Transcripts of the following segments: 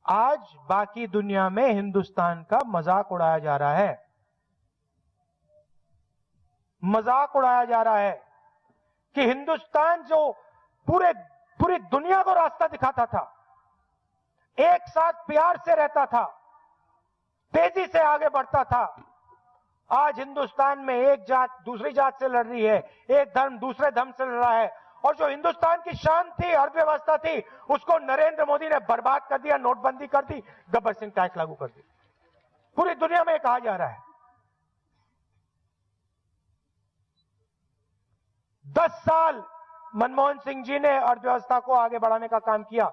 आज बाकी दुनिया में हिंदुस्तान का मजाक उड़ाया जा रहा है। मजाक उड़ाया जा रहा है कि हिंदुस्तान जो पूरी दुनिया को रास्ता दिखाता था, एक साथ प्यार से रहता था, तेजी से आगे बढ़ता था, आज हिंदुस्तान में एक जात दूसरी जात से लड़ रही है, एक धर्म दूसरे धर्म से लड़ रहा है। और जो हिंदुस्तान की शान थी, अर्थव्यवस्था थी, उसको नरेंद्र मोदी ने बर्बाद कर दिया, नोटबंदी कर दी, गब्बर सिंह टैक्स लागू कर दी। पूरी दुनिया में कहा जा रहा है 10 साल मनमोहन सिंह जी ने अर्थव्यवस्था को आगे बढ़ाने का काम किया।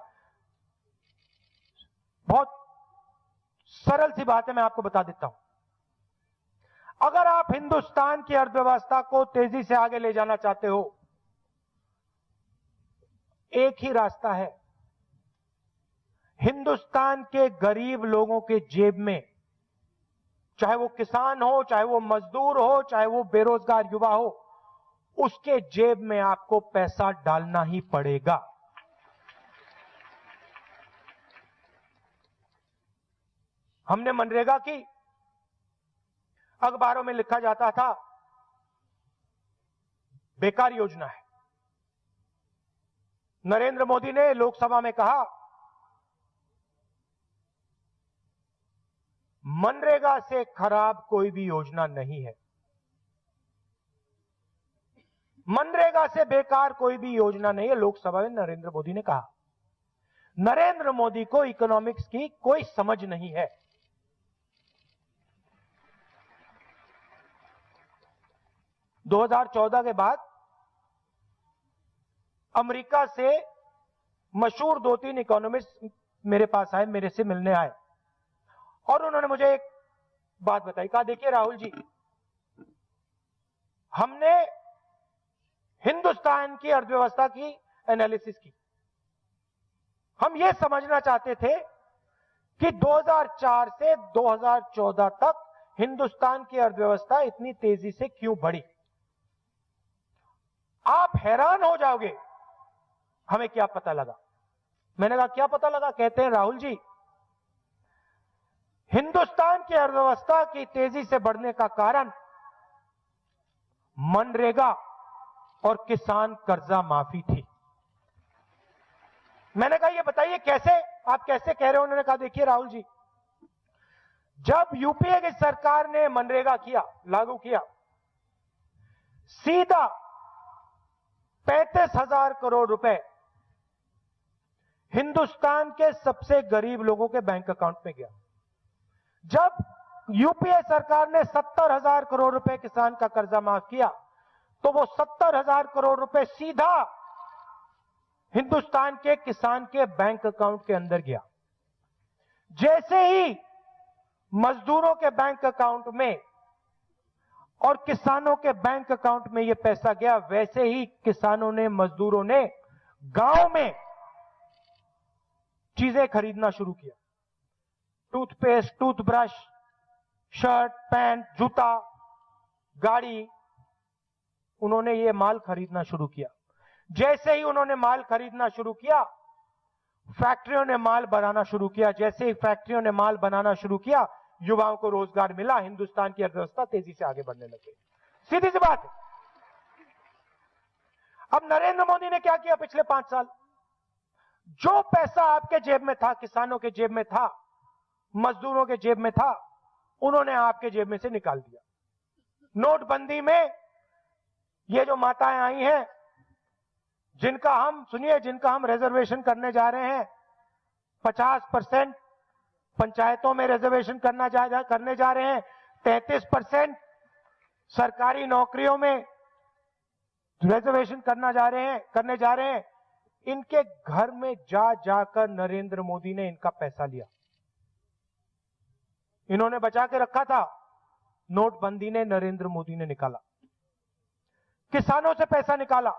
बहुत सरल सी बात है, मैं आपको बता देता हूं। अगर आप हिंदुस्तान की अर्थव्यवस्था को तेजी से आगे ले जाना चाहते हो, एक ही रास्ता है। हिंदुस्तान के गरीब लोगों के जेब में, चाहे वो किसान हो, चाहे वो मजदूर हो, चाहे वो बेरोजगार युवा हो, उसके जेब में आपको पैसा डालना ही पड़ेगा। हमने मनरेगा की, अखबारों में लिखा जाता था बेकार योजना है। नरेंद्र मोदी ने लोकसभा में कहा मनरेगा से खराब कोई भी योजना नहीं है, मनरेगा से बेकार कोई भी योजना नहीं है, लोकसभा में नरेंद्र मोदी ने कहा। नरेंद्र मोदी को इकोनॉमिक्स की कोई समझ नहीं है। दो 2014 के बाद अमेरिका से मशहूर 2-3 इकोनॉमिस्ट मेरे पास आए, मेरे से मिलने आए, और उन्होंने मुझे एक बात बताई। कहा देखिए राहुल जी, हमने हिंदुस्तान की अर्थव्यवस्था की एनालिसिस की। हम यह समझना चाहते थे कि 2004 से 2014 तक हिंदुस्तान की अर्थव्यवस्था इतनी तेजी से क्यों बढ़ी। आप हैरान हो जाओगे हमें क्या पता लगा। मैंने कहा क्या पता लगा। कहते हैं राहुल जी, हिंदुस्तान की अर्थव्यवस्था की तेजी से बढ़ने का कारण मनरेगा और किसान कर्जा माफी थी। मैंने कहा ये बताइए कैसे, आप कैसे कह रहे हो। उन्होंने कहा देखिए राहुल जी, जब यूपीए की सरकार ने मनरेगा किया, लागू किया, सीधा 35,000 करोड़ रुपए हिंदुस्तान के सबसे गरीब लोगों के बैंक अकाउंट में गया। जब यूपीए सरकार ने 70,000 करोड़ रुपए किसान का कर्जा माफ किया, तो वो 70,000 करोड़ रुपए सीधा हिंदुस्तान के किसान के बैंक अकाउंट के अंदर गया। जैसे ही मजदूरों के बैंक अकाउंट में और किसानों के बैंक अकाउंट में यह पैसा गया, वैसे ही किसानों ने, मजदूरों ने गांव में चीजें खरीदना शुरू किया। टूथपेस्ट, टूथब्रश, शर्ट, पैंट, जूता, गाड़ी, उन्होंने ये माल खरीदना शुरू किया। जैसे ही उन्होंने माल खरीदना शुरू किया, फैक्ट्रियों ने माल बनाना शुरू किया। जैसे ही फैक्ट्रियों ने माल बनाना शुरू किया, युवाओं को रोजगार मिला, हिंदुस्तान की अर्थव्यवस्था तेजी से आगे बढ़ने लगी। सीधी सी बात है। अब नरेंद्र मोदी ने क्या किया पिछले 5 साल? जो पैसा आपके जेब में था, किसानों के जेब में था, मजदूरों के जेब में था, उन्होंने आपके जेब में से निकाल दिया। नोटबंदी में ये जो माताएं आई हैं, जिनका हम रिजर्वेशन करने जा रहे हैं, 50% पंचायतों में रिजर्वेशन करने जा रहे हैं, 33% सरकारी नौकरियों में रिजर्वेशन करने जा रहे हैं। इनके घर में जाकर नरेंद्र मोदी ने इनका पैसा लिया। इन्होंने बचा के रखा था, नोटबंदी ने, नरेंद्र मोदी ने निकाला। किसानों से पैसा निकाला,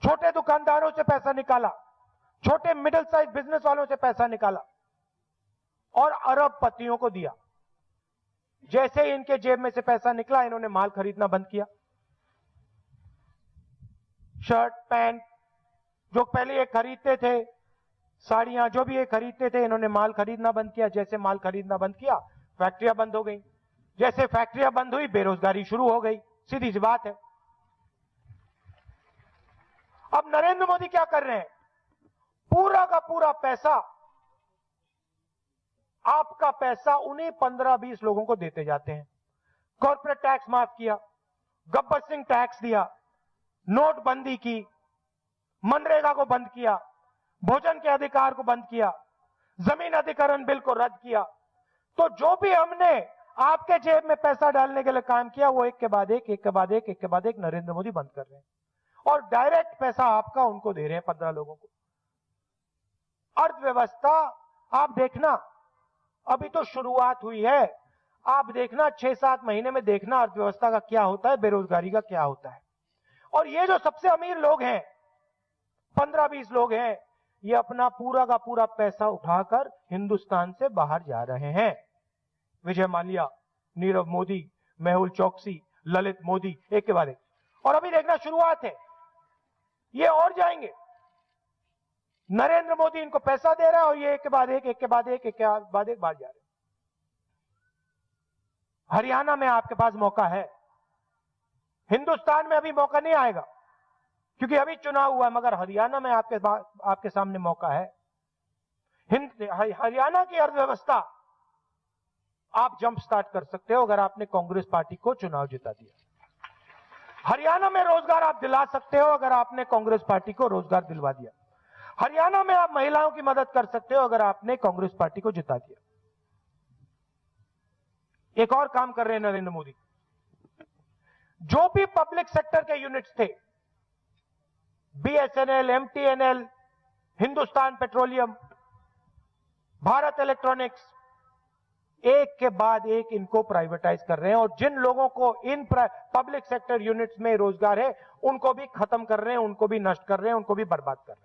छोटे दुकानदारों से पैसा निकाला, छोटे मिडिल साइज बिजनेस वालों से पैसा निकाला और अरबपतियों को दिया। जैसे ही इनके जेब में से पैसा निकला, इन्होंने माल खरीदना बंद किया। शर्ट, पैंट जो पहले ये खरीदते थे साड़ियां जो भी ये खरीदते थे, इन्होंने माल खरीदना बंद किया। जैसे माल खरीदना बंद किया, फैक्ट्रियां बंद हो गई। जैसे फैक्ट्रियां बंद हुई, बेरोजगारी शुरू हो गई। सीधी सी बात है। अब नरेंद्र मोदी क्या कर रहे हैं? पूरा का पूरा पैसा, आपका पैसा उन्हीं 15-20 लोगों को देते जाते हैं। कॉर्पोरेट टैक्स माफ किया, गब्बर सिंह टैक्स दिया, नोटबंदी की, मनरेगा को बंद किया, भोजन के अधिकार को बंद किया, जमीन अधिग्रहण बिल को रद्द किया। तो जो भी हमने आपके जेब में पैसा डालने के लिए काम किया, वो एक के बाद एक, एक के बाद एक, एक के बाद एक नरेंद्र मोदी बंद कर रहे हैं। और डायरेक्ट पैसा आपका उनको दे रहे हैं, 15 लोगों को। अर्थव्यवस्था आप देखना, अभी तो शुरुआत हुई है। आप देखना 6-7 महीने में देखना अर्थव्यवस्था का क्या होता है, बेरोजगारी का क्या होता है। और ये जो सबसे अमीर लोग हैं, 15-20 लोग हैं, ये अपना पूरा का पूरा पैसा उठाकर हिंदुस्तान से बाहर जा रहे हैं। विजय माल्या, नीरव मोदी, मेहुल चोकसी, ललित मोदी, एक के बाद एक। और अभी देखना शुरुआत है, ये और जाएंगे। नरेंद्र मोदी इनको पैसा दे रहा है और ये एक के बाद एक, एक के बाद एक, एक के बाद एक बाहर जा रहे हैं। हरियाणा में आपके पास मौका है, हिंदुस्तान में अभी मौका नहीं आएगा क्योंकि अभी चुनाव हुआ है, मगर हरियाणा में आपके सामने मौका है। हरियाणा की अर्थव्यवस्था आप जंप स्टार्ट कर सकते हो अगर आपने कांग्रेस पार्टी को चुनाव जिता दिया। हरियाणा में रोजगार आप दिला सकते हो अगर आपने कांग्रेस पार्टी को रोजगार दिलवा दिया। हरियाणा में आप महिलाओं की मदद कर सकते हो अगर आपने कांग्रेस पार्टी को जिता दिया। एक और काम कर रहे हैं नरेंद्र मोदी, जो भी पब्लिक सेक्टर के यूनिट्स थे, BSNL, MTNL, Hindustan petroleum, Bharat electronics, एक के बाद एक इनको प्राइवेटाइज कर रहे हैं। और जिन लोगों को इन पब्लिक सेक्टर यूनिट्स में रोजगार है, उनको भी खत्म कर रहे हैं, उनको भी नष्ट कर रहे हैं, उनको भी बर्बाद कर रहे हैं।